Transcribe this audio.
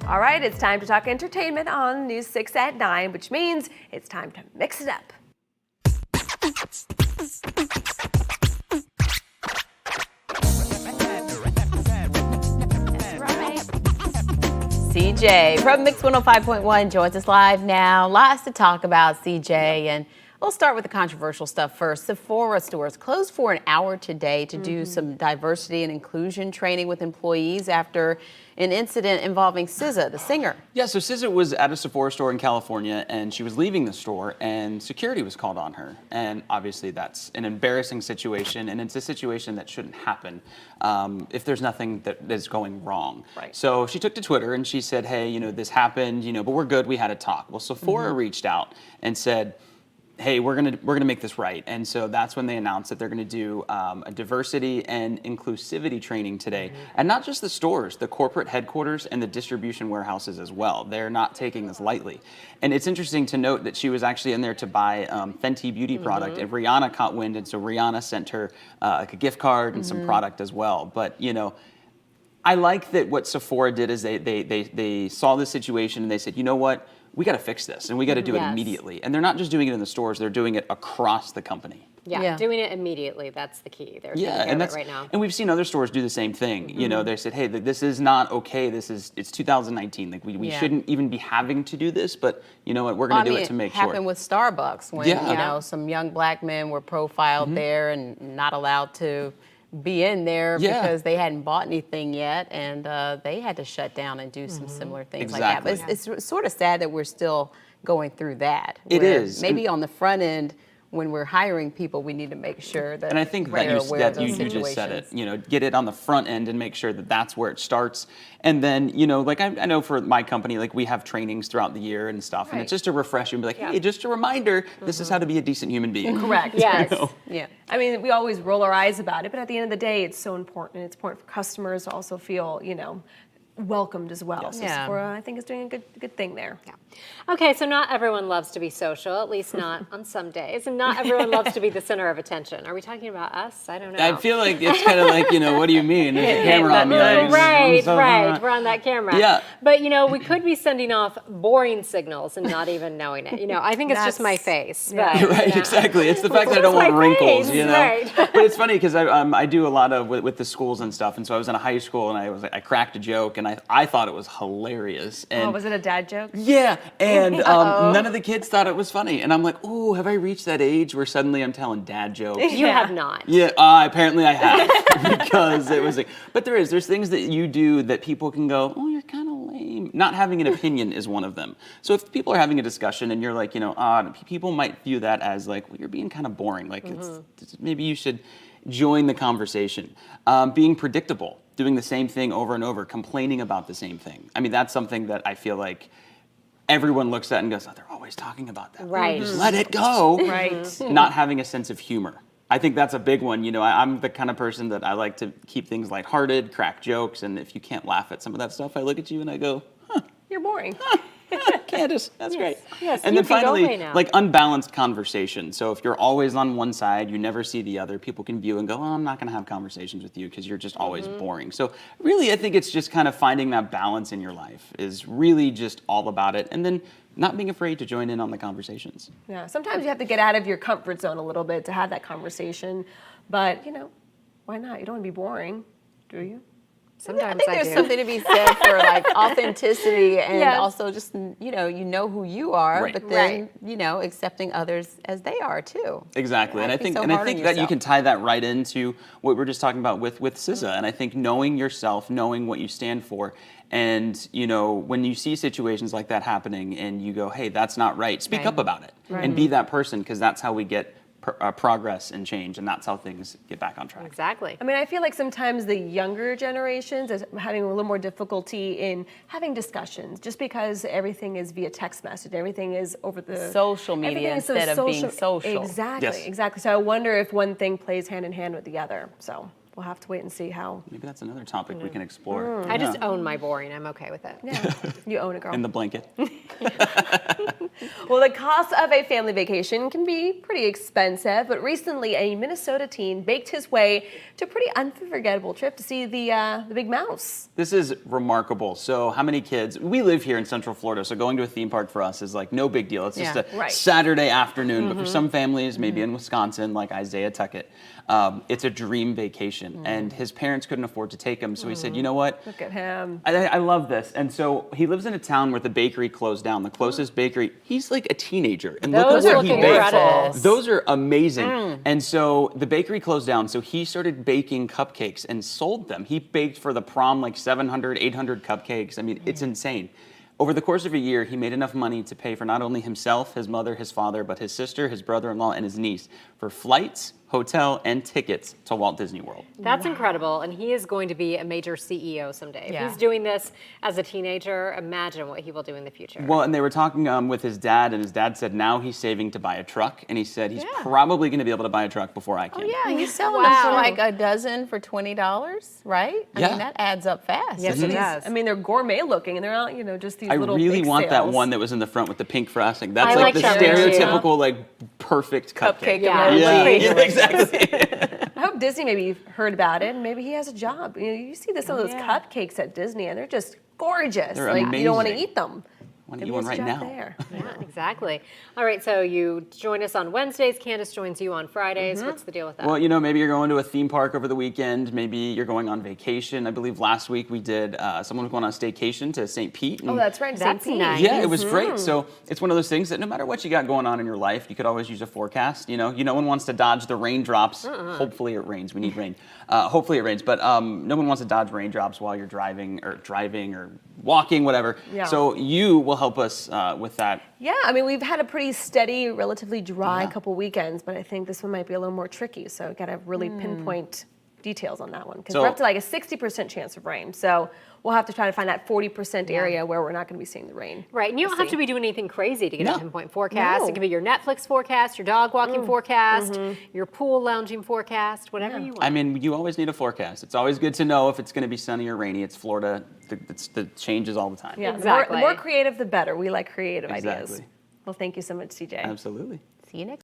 All right, it's time to talk entertainment on News 6 at 9, which means it's time to mix it up. CJ from Mix 105.1 joins us live now. Lots to talk about, CJ, and we'll start with the controversial stuff first. Sephora stores closed for an hour today to do some diversity and inclusion training with employees after an incident involving SZA, the singer. Yeah, so SZA was at a Sephora store in California, and she was leaving the store, and security was called on her. And obviously that's an embarrassing situation, and it's a situation that shouldn't happen if there's nothing that is going wrong. Right. So she took to Twitter, and she said, hey, this happened, but we're good, we had a talk. Well, Sephora reached out and said, hey, we're gonna make this right. And so that's when they announced that they're gonna do a diversity and inclusivity training today. And not just the stores, the corporate headquarters and the distribution warehouses as well. They're not taking this lightly. And it's interesting to note that she was actually in there to buy Fenty beauty product, and Rihanna caught wind, and so Rihanna sent her like a gift card and some product as well. But I like that what Sephora did is they saw the situation and they said, you know what? We got to fix this, and we got to do it immediately. And they're not just doing it in the stores; they're doing it across the company. Yeah, doing it immediately. That's the key. They're taking care of it right now. And we've seen other stores do the same thing. They said, hey, this is not okay. It's 2019. Like we shouldn't even be having to do this, but you know what? We're going to do it to make sure. It happened with Starbucks when some young black men were profiled there and not allowed to be in there because they hadn't bought anything yet, and they had to shut down and do some similar things like that. But it's sort of sad that we're still going through that. It is. Maybe on the front end, when we're hiring people, we need to make sure that. And I think that you just said it. Get it on the front end and make sure that that's where it starts. And then, I know for my company, like we have trainings throughout the year and stuff, and it's just to refresh you and be like, hey, just a reminder, this is how to be a decent human being. Correct. Yes. Yeah. I mean, we always roll our eyes about it, but at the end of the day, it's so important. It's important for customers to also feel, welcomed as well. So Sephora, I think, is doing a good thing there. Yeah. Okay, so not everyone loves to be social, at least not on some days, and not everyone loves to be the center of attention. Are we talking about us? I don't know. I feel like it's kind of like, what do you mean? There's a camera on me. Right. We're on that camera. Yeah. But, we could be sending off boring signals and not even knowing it. I think it's just my face. Yeah. But, right, exactly. It's the fact that I don't want wrinkles, Right. But it's funny because I do a lot of with the schools and stuff, and so I was in a high school and I cracked a joke and I thought it was hilarious. And was it a dad joke? Yeah, and none of the kids thought it was funny, and I'm like, oh, have I reached that age where suddenly I'm telling dad jokes? You have not. Yeah, apparently I have because it was like, but there's things that you do that people can go, oh, you're kind of lame. Not having an opinion is one of them. So if people are having a discussion and you're like, people might view that as like, well, you're being kind of boring. Like maybe you should join the conversation. Being predictable, doing the same thing over and over, complaining about the same thing. I mean, that's something that I feel like everyone looks at and goes, oh, they're always talking about that. Right. Just let it go. Right. Not having a sense of humor. I think that's a big one. I'm the kind of person that I like to keep things lighthearted, crack jokes, and if you can't laugh at some of that stuff, I look at you and I go, You're boring. Candace, that's great. Yes, and then finally, like unbalanced conversation. So if you're always on one side, you never see the other, people can view and go, I'm not going to have conversations with you because you're just always boring. So really, I think it's just kind of finding that balance in your life is really just all about it. And then not being afraid to join in on the conversations. Yeah, sometimes you have to get out of your comfort zone a little bit to have that conversation. But, why not? You don't want to be boring, do you? Sometimes I think there's something to be said for like authenticity and also just you know who you are, but then accepting others as they are too. Exactly, and I think that you can tie that right into what we're just talking about with SZA. And I think knowing yourself, knowing what you stand for, and when you see situations like that happening, and you go, hey, that's not right. Speak up about it and be that person, because that's how we get progress and change, and that's how things get back on track. Exactly. I mean, I feel like sometimes the younger generations is having a little more difficulty in having discussions just because everything is via text message, everything is over the social media instead of being social. Exactly. So I wonder if one thing plays hand in hand with the other. So we'll have to wait and see how. Maybe that's another topic we can explore. I just own my boring. I'm okay with it. Yeah, you own it, girl. In the blanket. Well, the cost of a family vacation can be pretty expensive, but recently a Minnesota teen baked his way to a pretty unforgettable trip to see the big mouse. This is remarkable. So how many kids, we live here in Central Florida, so going to a theme park for us is like no big deal. It's just a Right. Saturday afternoon, but for some families, maybe in Wisconsin, like Isaiah Tuckett, it's a dream vacation. And his parents couldn't afford to take him, so he said, you know what? Look at him. I love this. And so he lives in a town where the bakery closed down. The closest bakery, he's like a teenager. And look Those at are what he looking baked. incredible. Those are amazing. And so the bakery closed down. So he started baking cupcakes and sold them. He baked for the prom like 700, 800 cupcakes. I mean, it's insane. Over the course of a year, he made enough money to pay for not only himself, his mother, his father, but his sister, his brother-in-law, and his niece for flights, hotel, and tickets to Walt Disney World. That's incredible, and he is going to be a major CEO someday. Yeah. If he's doing this as a teenager, imagine what he will do in the future. Well, and they were talking with his dad, and his dad said now he's saving to buy a truck, and he said he's probably going to be able to buy a truck before I can. Yeah, he's selling them for like a dozen for $20, right? I Yeah. mean, that adds up fast. Yes, it does. I mean, they're gourmet looking, and they're not, just these I little really bake want that sales. one that was in the front with the pink frosting. That's I like like the that one too. stereotypical, like, perfect cupcake. Yeah. Yeah, exactly. I hope Disney maybe heard about it, and maybe he has a job. You see some of those cupcakes at Disney, and they're just gorgeous. They're like you don't want to amazing. eat them. Want to Maybe eat one he has a right job now. there. Yeah, exactly. All right, so you join us on Wednesdays. Candace joins you on Fridays. What's the deal with that? Well, maybe you're going to a theme park over the weekend. Maybe you're going on vacation. I believe last week we did, someone was going on a staycation to St. Pete. Oh, that's right. St. That's Pete. nice. Yeah, it was great. So it's one of those things that no matter what you got going on in your life, you could always use a forecast. No one wants to dodge the raindrops. Hopefully it rains. We need rain. Hopefully it rains, but no one wants to dodge raindrops while you're driving or walking, whatever. Yeah. So you will help us with that. Yeah, I mean, we've had a pretty steady, relatively dry couple weekends, but I think this one might be a little more tricky. So got to really pinpoint details on that one because So- we're up to like a 60% chance of rain. So we'll have to try to find that 40% area where we're not going to be seeing the rain. Right, and you don't have to be doing anything crazy to get a No. pinpoint forecast. No. It could be your Netflix forecast, your dog walking forecast, your pool lounging forecast, whatever you want. I mean, you always need a forecast. It's always good to know if it's going to be sunny or rainy. It's Florida. The changes all the time. Yeah, Exactly. the more creative, the better. We like creative ideas. Exactly. Well, thank you so much, CJ. Absolutely. See you next